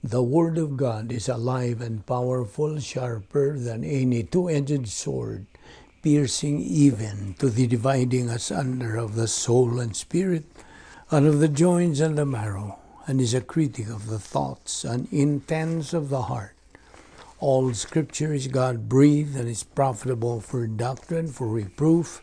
The Word of God is alive and powerful, sharper than any two-edged sword, piercing even to the dividing asunder of the soul and spirit, and of the joints and the marrow, and is a critic of the thoughts and intents of the heart. All Scripture is God-breathed and is profitable for doctrine, for reproof,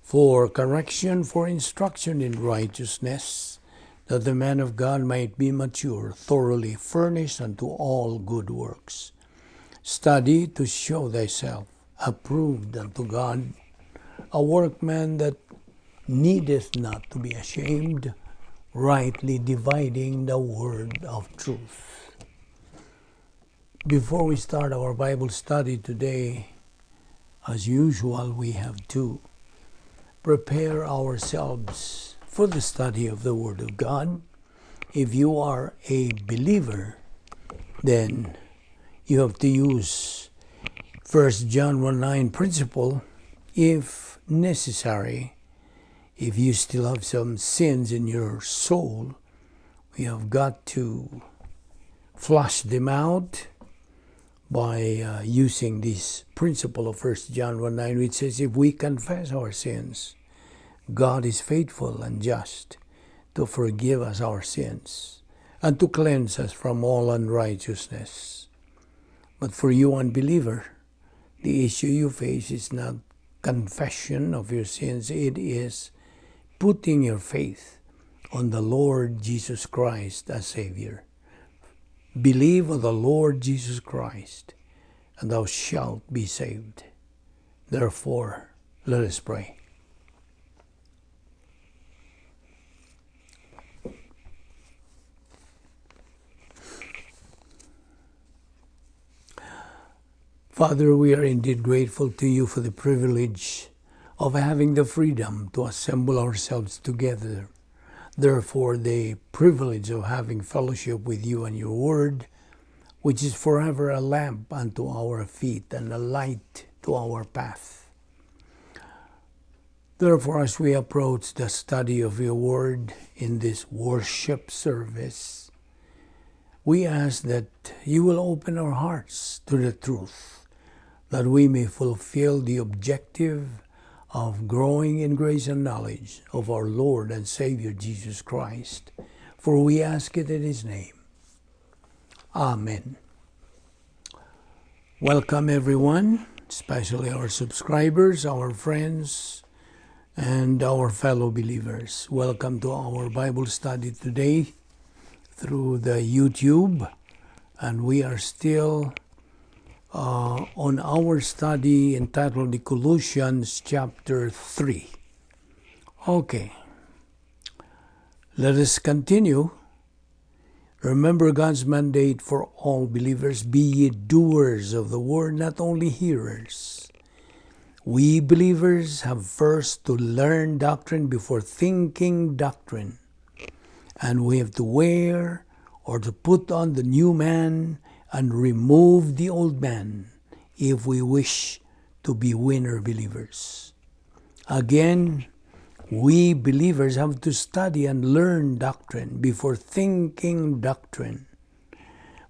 for correction, for instruction in righteousness, that the man of God might be mature, thoroughly furnished unto all good works. Study to show thyself approved unto God, a workman that needeth not to be ashamed, rightly dividing the word of truth. Before we start our Bible study today, as usual, we have to prepare ourselves for the study of the Word of God. If you are a believer, then you have to use 1 John 1:9 principle if necessary. If you still have some sins in your soul, we have got to flush them out by using this principle of 1 John 1:9, which says, if we confess our sins, God is faithful and just to forgive us our sins and to cleanse us from all unrighteousness. But for you, unbeliever, the issue you face is not confession of your sins. It is putting your faith on the Lord Jesus Christ as Savior. Believe on the Lord Jesus Christ, and thou shalt be saved. Therefore, let us pray. Father, we are indeed grateful to you for the privilege of having the freedom to assemble ourselves together. Therefore, the privilege of having fellowship with you and your word, which is forever a lamp unto our feet and a light to our path. Therefore, as we approach the study of your word in this worship service, we ask that you will open our hearts to the truth, that we may fulfill the objective of growing in grace and knowledge of our Lord and Savior Jesus Christ. For we ask it in His name. Amen. Welcome everyone, especially our subscribers, our friends, and our fellow believers. Welcome to our Bible study today through the YouTube. And we are still on our study entitled Colossians chapter 3. Okay, let us continue. Remember God's mandate for all believers: be ye doers of the word, not only hearers. We believers have first to learn doctrine before thinking doctrine. And we have to wear or to put on the new man and remove the old man if we wish to be winner believers. Again, we believers have to study and learn doctrine before thinking doctrine.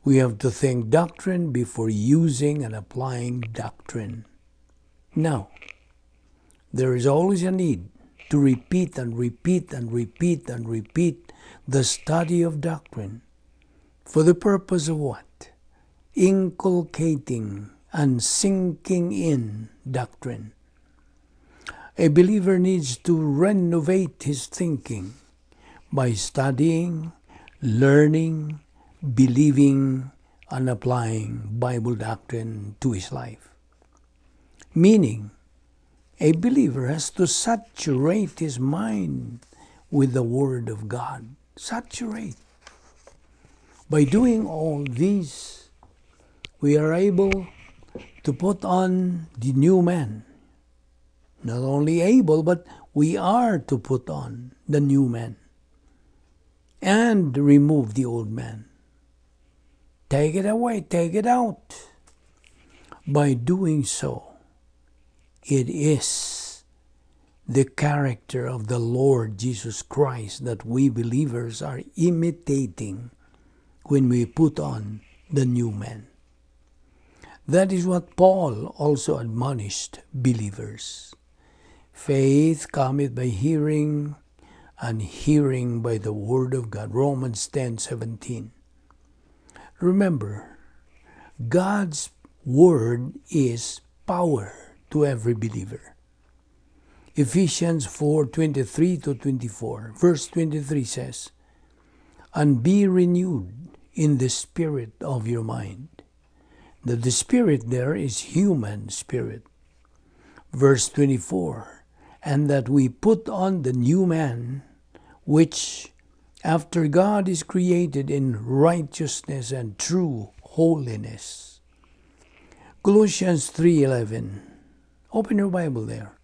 We have to think doctrine before using and applying doctrine. Now, there is always a need to repeat and repeat and repeat and repeat the study of doctrine. For the purpose of what? Inculcating and sinking in doctrine. A believer needs to renovate his thinking by studying, learning, believing, and applying Bible doctrine to his life. Meaning, a believer has to saturate his mind with the Word of God. Saturate. By doing all these, we are able to put on the new man. Not only able, but we are to put on the new man and remove the old man. Take it away, take it out. By doing so, it is the character of the Lord Jesus Christ that we believers are imitating when we put on the new man. That is what Paul also admonished believers. Faith cometh by hearing, and hearing by the word of God. Romans 10:17. Remember, God's word is power to every believer. Ephesians 4:23-24. Verse 23 says, "And be renewed in the spirit of your mind." The spirit there is human spirit. Verse 24, "And that we put on the new man, which after God is created in righteousness and true holiness." Colossians 3:11. Open your Bible there.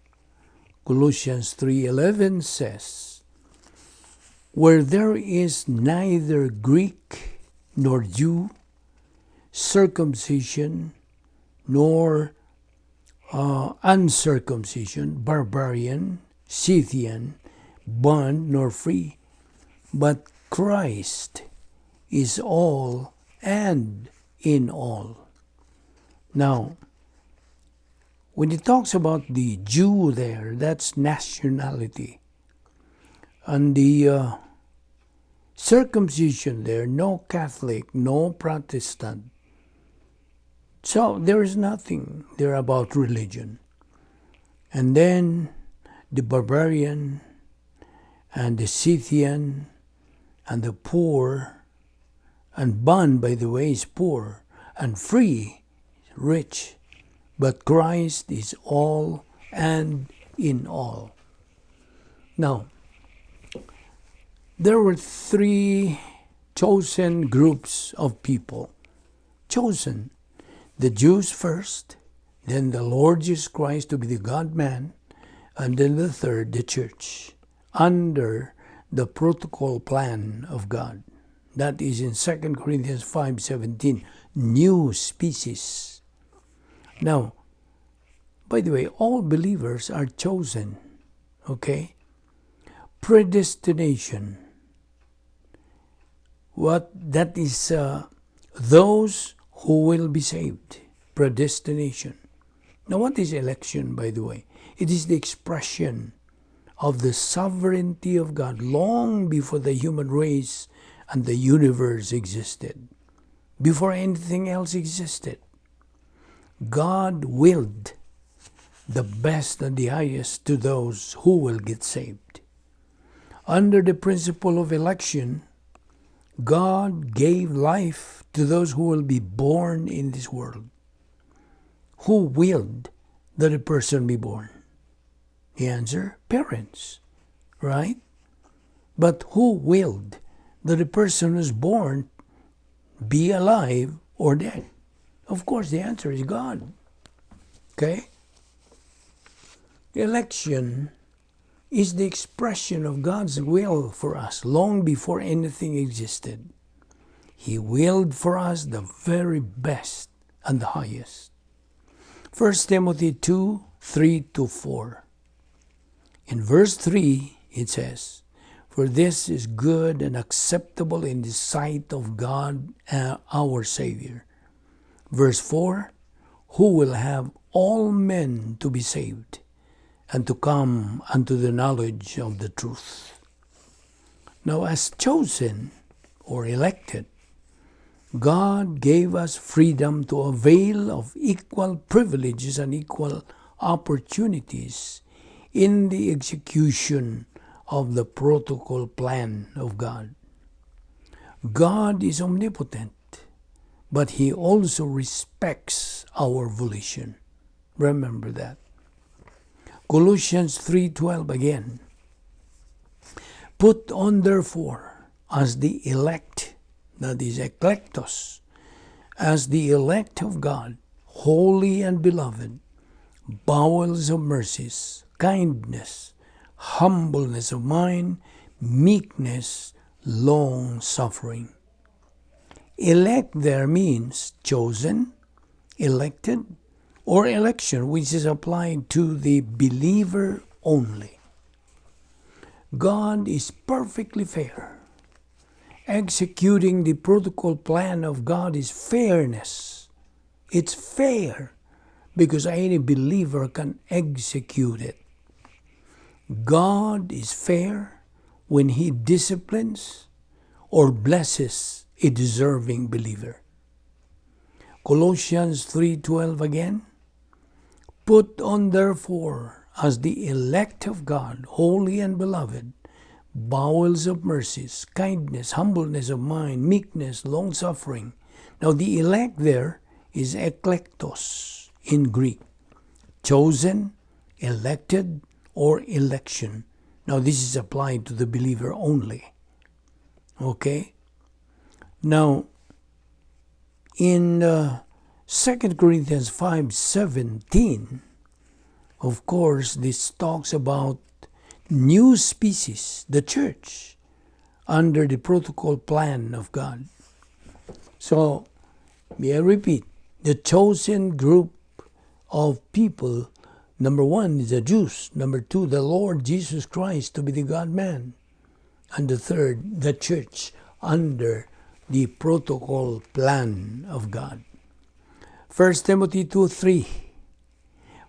Colossians 3:11 says, "Where there is neither Greek nor Jew, circumcision nor uncircumcision, barbarian, Scythian, bond nor free, but Christ is all and in all." Now, when it talks about the Jew there, that's nationality. And the circumcision there, no Catholic, no Protestant. So there is nothing there about religion. And then the barbarian and the Scythian and the poor, and bond, by the way, is poor, and free, rich. But Christ is all and in all. Now, there were three chosen groups of people. Chosen. The Jews first, then the Lord Jesus Christ to be the God-man, and then the third, the church, under the protocol plan of God. That is in 2 Corinthians 5:17, new species. Now, by the way, all believers are chosen, okay? Predestination. What that is, those who will be saved. Predestination. Now, what is election, by the way? It is the expression of the sovereignty of God long before the human race and the universe existed. Before anything else existed. God willed the best and the highest to those who will get saved. Under the principle of election, God gave life to those who will be born in this world. Who willed that a person be born? The answer, parents, right? But who willed that a person who is born be alive or dead? Of course, the answer is God. Okay? Election is the expression of God's will for us long before anything existed. He willed for us the very best and the highest. 1 Timothy 2:3-4. In verse 3, it says, "For this is good and acceptable in the sight of God our Savior." Verse 4, "Who will have all men to be saved and to come unto the knowledge of the truth." Now, as chosen or elected, God gave us freedom to avail of equal privileges and equal opportunities in the execution of the protocol plan of God. God is omnipotent, but He also respects our volition. Remember that. Colossians 3:12 again. "Put on therefore as the elect," that is eklektos, "as the elect of God, holy and beloved, bowels of mercies, kindness, humbleness of mind, meekness, long-suffering." Elect there means chosen, elected, or election, which is applied to the believer only. God is perfectly fair, executing the protocol plan of God is fairness. It's fair because any believer can execute it. God is fair when He disciplines or blesses a deserving believer. Colossians 3:12 again. Put on therefore as the elect of God, holy and beloved, bowels of mercies, kindness, humbleness of mind, meekness, long-suffering. Now the elect there is eklektos in Greek. Chosen, elected, or election. Now this is applied to the believer only. Okay? Now, in 2 Corinthians 5:17, of course, this talks about new species, the church, under the protocol plan of God. So, may I repeat, the chosen group of people, number one is the Jews, number two, the Lord Jesus Christ to be the God-man, and the third, the church, under the protocol plan of God. 1 Timothy 2:3.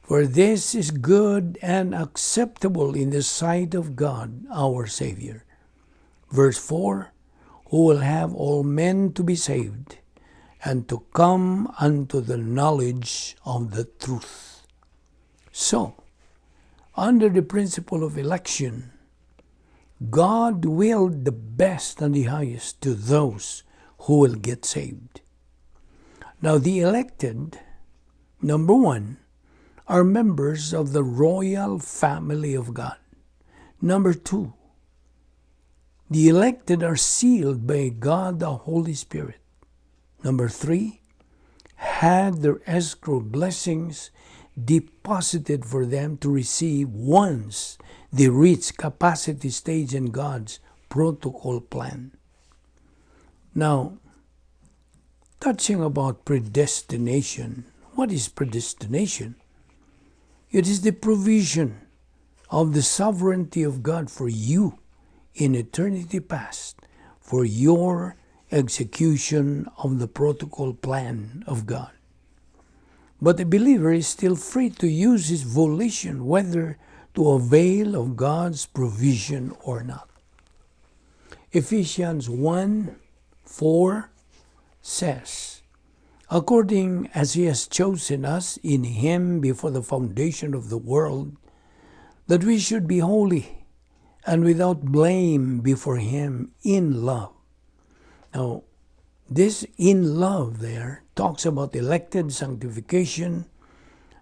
For this is good and acceptable in the sight of God, our Savior. Verse 4, who will have all men to be saved and to come unto the knowledge of the truth. So, under the principle of election, God willed the best and the highest to those who will get saved. Now the elected, number one, are members of the royal family of God. Number two, the elected are sealed by God the Holy Spirit. Number three, had their escrow blessings deposited for them to receive once they reach capacity stage in God's protocol plan. Now, touching about predestination, what is predestination? It is the provision of the sovereignty of God for you in eternity past for your execution of the protocol plan of God. But the believer is still free to use his volition whether to avail of God's provision or not. Ephesians 1:4 says, according as He has chosen us in Him before the foundation of the world, that we should be holy and without blame before Him in love. Now, this in love there talks about elected sanctification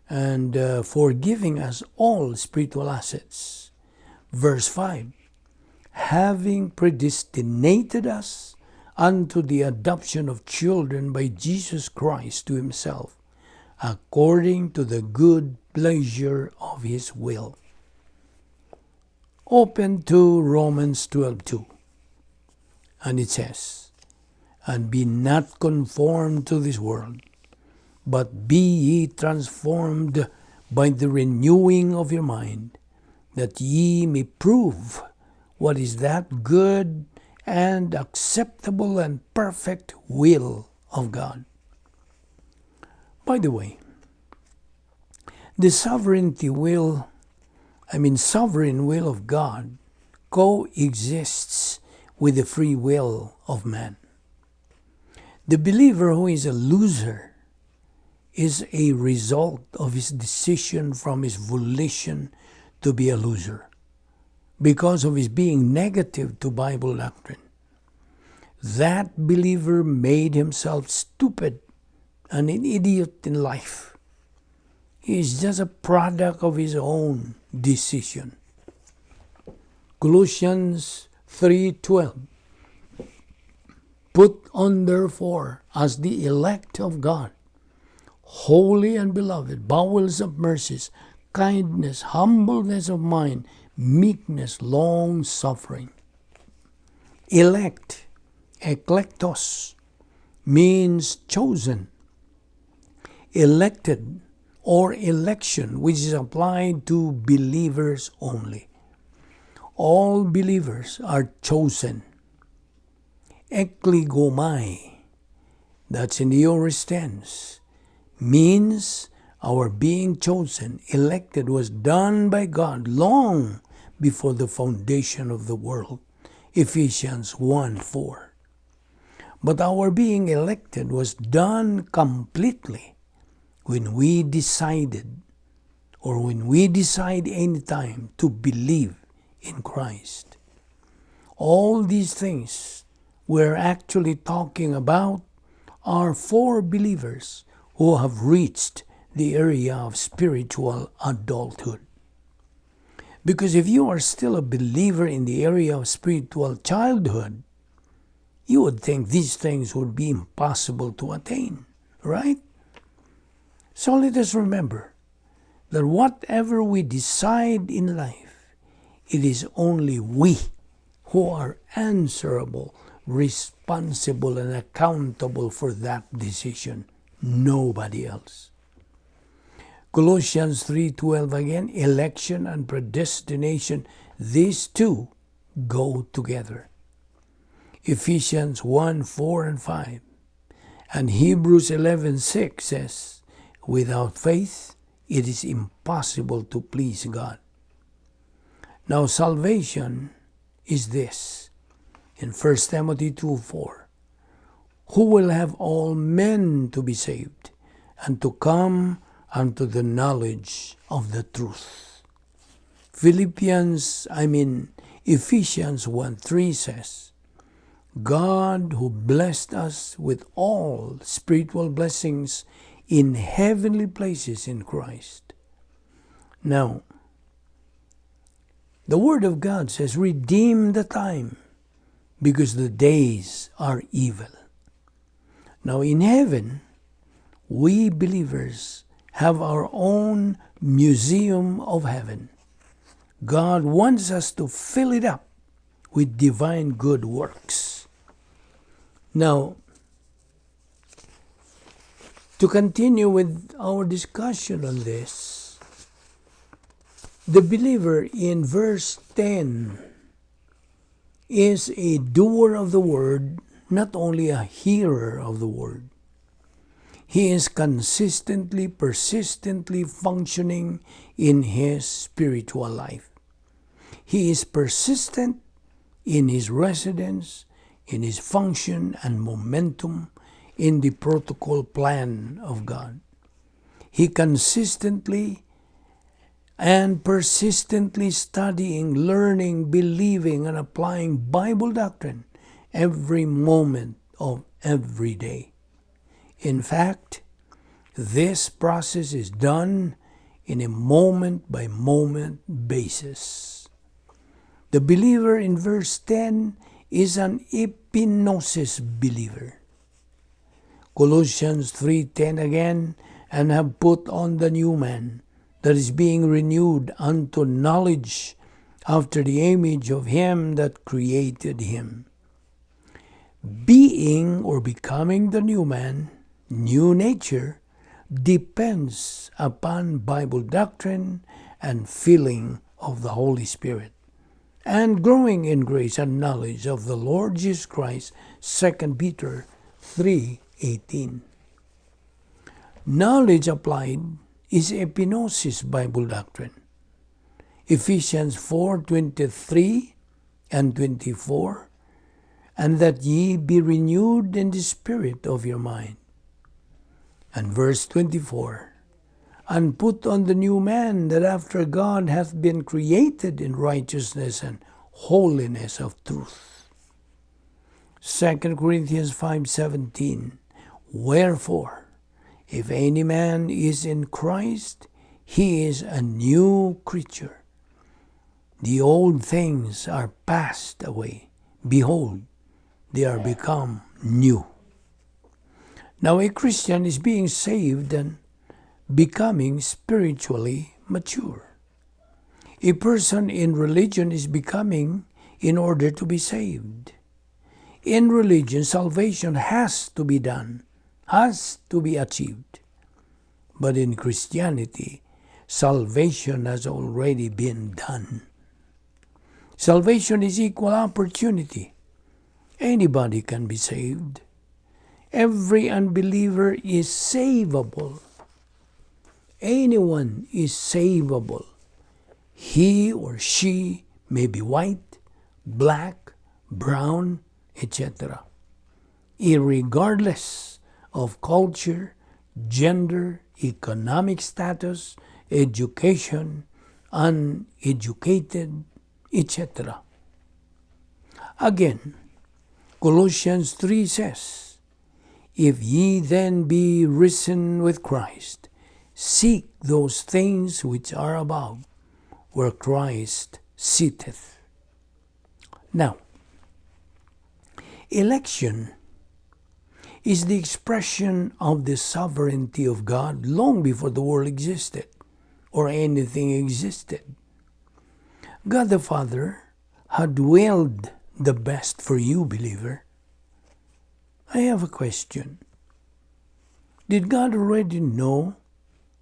and forgiving us all spiritual assets. Verse 5, having predestinated us unto the adoption of children by Jesus Christ to Himself, according to the good pleasure of His will. Open to Romans 12:2, and it says, and be not conformed to this world, but be ye transformed by the renewing of your mind, that ye may prove what is that good and acceptable and perfect will of God. By the way, the sovereign will of God coexists with the free will of man. The believer who is a loser is a result of his decision from his volition to be a loser, because of his being negative to Bible doctrine. That believer made himself stupid and an idiot in life. He is just a product of his own decision. Colossians 3:12. Put on therefore as the elect of God, holy and beloved, bowels of mercies, kindness, humbleness of mind, meekness, long-suffering. Elect, eklektos, means chosen. Elected or election, which is applied to believers only. All believers are chosen. ekligomai, that's in the aorist tense, means our being chosen, elected, was done by God long before the foundation of the world. Ephesians 1:4. But our being elected was done completely when we decided, or when we decide anytime to believe in Christ. All these things we're actually talking about are for believers who have reached the area of spiritual adulthood. Because if you are still a believer in the area of spiritual childhood, you would think these things would be impossible to attain, right? So let us remember that whatever we decide in life, it is only we who are answerable, responsible, and accountable for that decision. Nobody else. Colossians 3:12 again, election and predestination, these two go together. Ephesians 1:4 and 5. And Hebrews 11:6 says, without faith, it is impossible to please God. Now salvation is this, in 1 Timothy 2:4, who will have all men to be saved and to come unto the knowledge of the truth. Ephesians 1:3 says, God who blessed us with all spiritual blessings in heavenly places in Christ. Now, the Word of God says, redeem the time, because the days are evil. Now in heaven, we believers have our own museum of heaven. God wants us to fill it up with divine good works. Now, to continue with our discussion on this, the believer in verse 10 is a doer of the word, not only a hearer of the word. He is consistently, persistently functioning in his spiritual life. He is persistent in his residence, in his function and momentum in the protocol plan of God. He consistently and persistently studying, learning, believing, and applying Bible doctrine every moment of every day. In fact, this process is done in a moment-by-moment basis. The believer in verse 10 is an epinosis believer. Colossians 3:10 again, and have put on the new man, that is being renewed unto knowledge after the image of him that created him. Being or becoming the new man, new nature, depends upon Bible doctrine and filling of the Holy Spirit, and growing in grace and knowledge of the Lord Jesus Christ, 2 Peter 3:18. Knowledge applied is epinosis Bible doctrine. Ephesians 4:23 and 24, and that ye be renewed in the spirit of your mind. And verse 24, and put on the new man, that after God hath been created in righteousness and holiness of truth. 2 Corinthians 5:17, wherefore, if any man is in Christ, he is a new creature. The old things are passed away. Behold, they are become new. Now a Christian is being saved and becoming spiritually mature. A person in religion is becoming in order to be saved. In religion, salvation has to be done, has to be achieved. But in Christianity, salvation has already been done. Salvation is equal opportunity. Anybody can be saved. Every unbeliever is savable. Anyone is savable. He or she may be white, black, brown, etc. Irregardless of culture, gender, economic status, education, uneducated, etc. Again, Colossians 3 says, "If ye then be risen with Christ, seek those things which are above, where Christ sitteth." Now, election is the expression of the sovereignty of God long before the world existed or anything existed. God the Father had willed the best for you, believer. I have a question. Did God already know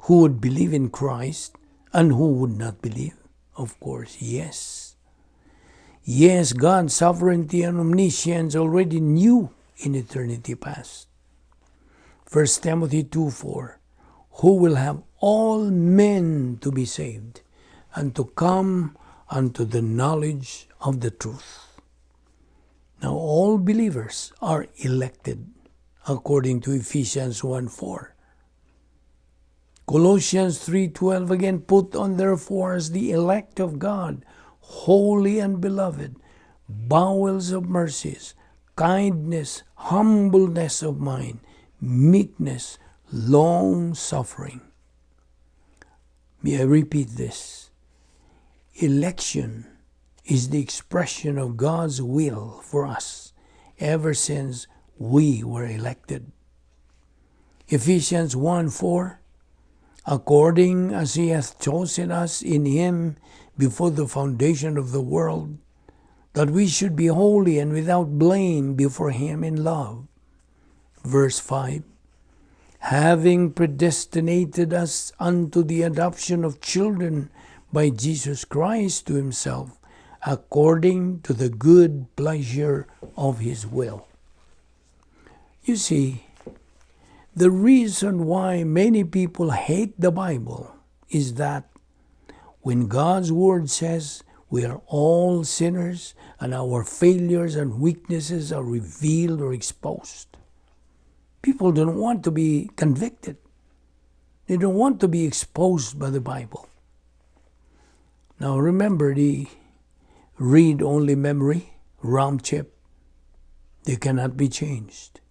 who would believe in Christ and who would not believe? Of course, yes. Yes, God's sovereignty and omniscience already knew in eternity past. 1 Timothy 2:4, "Who will have all men to be saved and to come unto the knowledge of the truth." Now all believers are elected according to Ephesians 1:4. Colossians 3:12 again, "Put on therefore as the elect of God, holy and beloved, bowels of mercies, kindness, humbleness of mind, meekness, long-suffering." May I repeat this? Election is the expression of God's will for us ever since we were elected. Ephesians 1:4, "According as he hath chosen us in him before the foundation of the world, that we should be holy and without blame before him in love." Verse 5, "Having predestinated us unto the adoption of children by Jesus Christ to himself, according to the good pleasure of his will." You see, the reason why many people hate the Bible is that when God's Word says we are all sinners and our failures and weaknesses are revealed or exposed, people don't want to be convicted. They don't want to be exposed by the Bible. Now remember the read-only memory, RAM chip, they cannot be changed.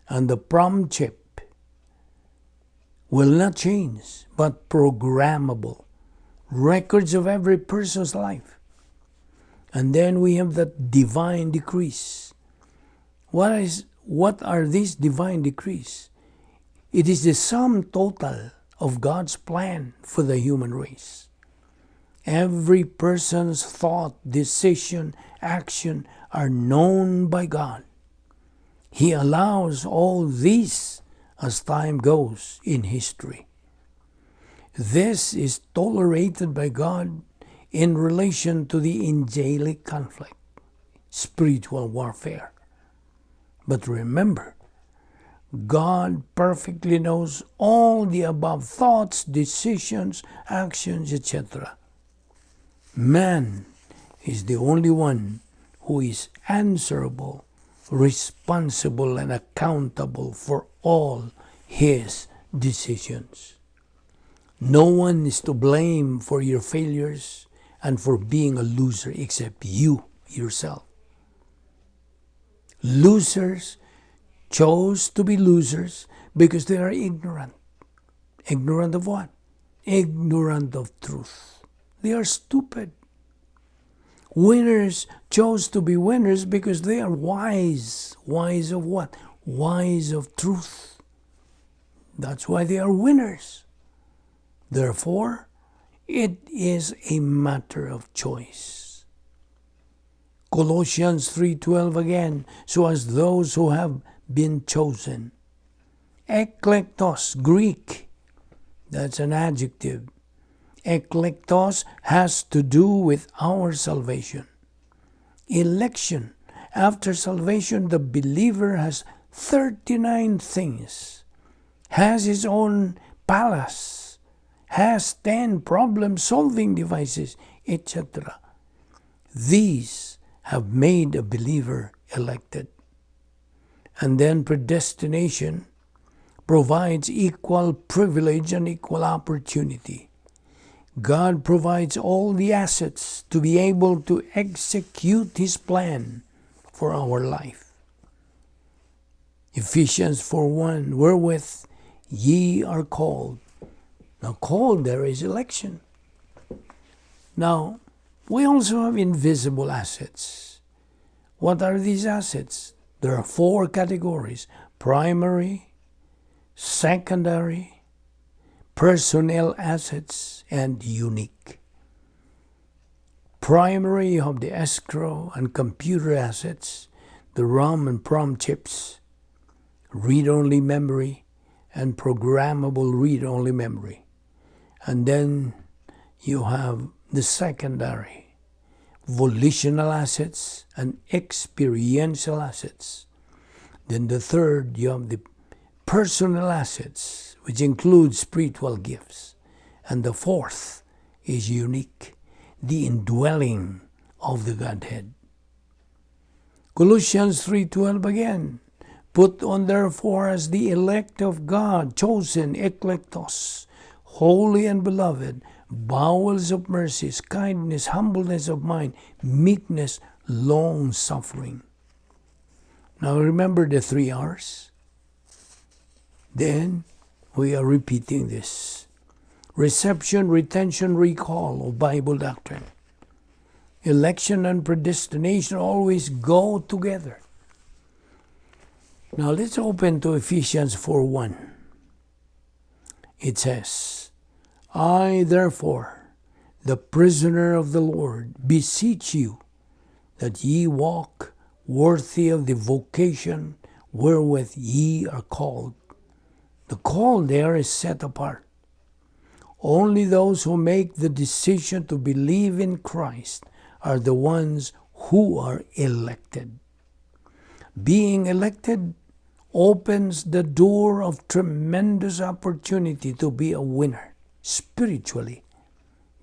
And the PROM chip will not change, but programmable. Records of every person's life. And then we have the divine decrees. What are these divine decrees? It is the sum total of God's plan for the human race. Every person's thought, decision, action are known by God. He allows all these as time goes in history. This is tolerated by God in relation to the angelic conflict, spiritual warfare. But remember, God perfectly knows all the above thoughts, decisions, actions, etc. Man is the only one who is answerable, responsible, and accountable for all his decisions. No one is to blame for your failures and for being a loser except you yourself. Losers chose to be losers because they are ignorant. Ignorant of what? Ignorant of truth. They are stupid. Winners chose to be winners because they are wise. Wise of what? Wise of truth. That's why they are winners. Therefore, it is a matter of choice. Colossians 3:12 again, "So as those who have been chosen." Eklektos, Greek, that's an adjective. Eklektos has to do with our salvation. Election After salvation, the believer has 39 things, has his own palace, has 10 problem-solving devices, etc. These have made a believer elected. And then predestination provides equal privilege and equal opportunity. God provides all the assets to be able to execute His plan for our life. Ephesians 4:1, wherewith ye are called. Now, called there is election. Now, we also have invisible assets. What are these assets? There are 4 categories: primary, secondary, personnel assets, and unique. Primary, you have the escrow and computer assets, the ROM and PROM chips, read-only memory, and programmable read-only memory. And then you have the secondary, volitional assets and experiential assets. Then the third, you have the personal assets, which include spiritual gifts. And the fourth is unique, the indwelling of the Godhead. Colossians 3:12 again, put on therefore as the elect of God, chosen, eklektos, holy and beloved, bowels of mercies, kindness, humbleness of mind, meekness, long-suffering. Now remember the 3 R's. Then we are repeating this. Reception, retention, recall of Bible doctrine. Election and predestination always go together. Now let's open to Ephesians 4:1. It says, I therefore, the prisoner of the Lord, beseech you that ye walk worthy of the vocation wherewith ye are called. The call there is set apart. Only those who make the decision to believe in Christ are the ones who are elected. Being elected opens the door of tremendous opportunity to be a winner spiritually.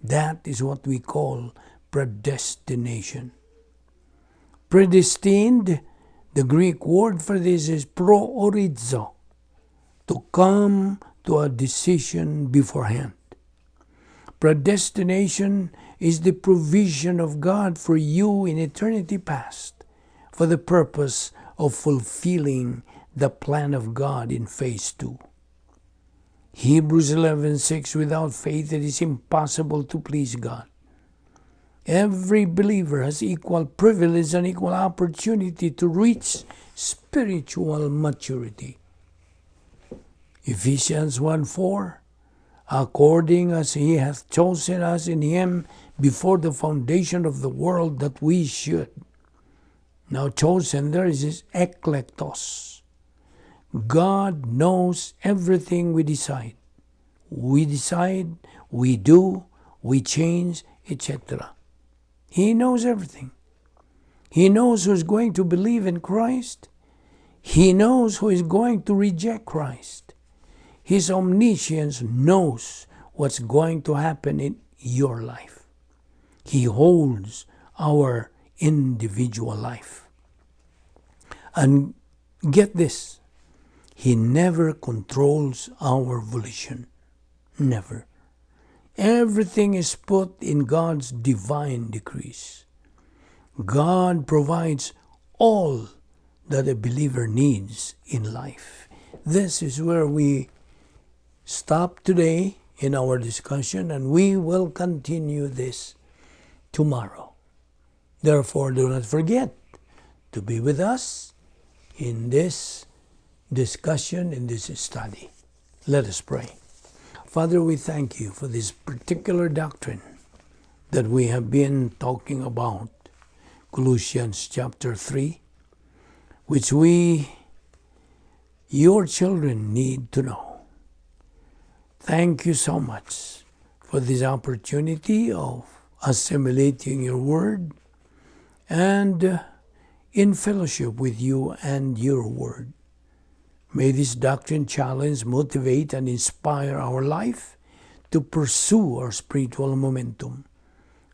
That is what we call predestination. Predestined, the Greek word for this is proorizo, to come to a decision beforehand. Predestination is the provision of God for you in eternity past for the purpose of fulfilling the plan of God in phase 2. Hebrews 11:6, without faith it is impossible to please God. Every believer has equal privilege and equal opportunity to reach spiritual maturity. Ephesians 1:4, according as He hath chosen us in Him before the foundation of the world, that we should. Now chosen, there is eklektos. God knows everything we decide. We decide, we do, we change, etc. He knows everything. He knows who is going to believe in Christ. He knows who is going to reject Christ. His omniscience knows what's going to happen in your life. He holds our individual life. And get this, He never controls our volition. Never. Everything is put in God's divine decrees. God provides all that a believer needs in life. This is where we stop today in our discussion, and we will continue this tomorrow. Therefore, do not forget to be with us in this discussion, in this study. Let us pray. Father, we thank you for this particular doctrine that we have been talking about, Colossians chapter 3, which we, your children, need to know. Thank you so much for this opportunity of assimilating your word and in fellowship with you and your word. May this doctrine challenge, motivate, and inspire our life to pursue our spiritual momentum,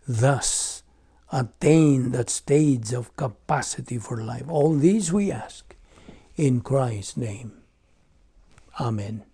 thus attain that stage of capacity for life. All these we ask in Christ's name. Amen.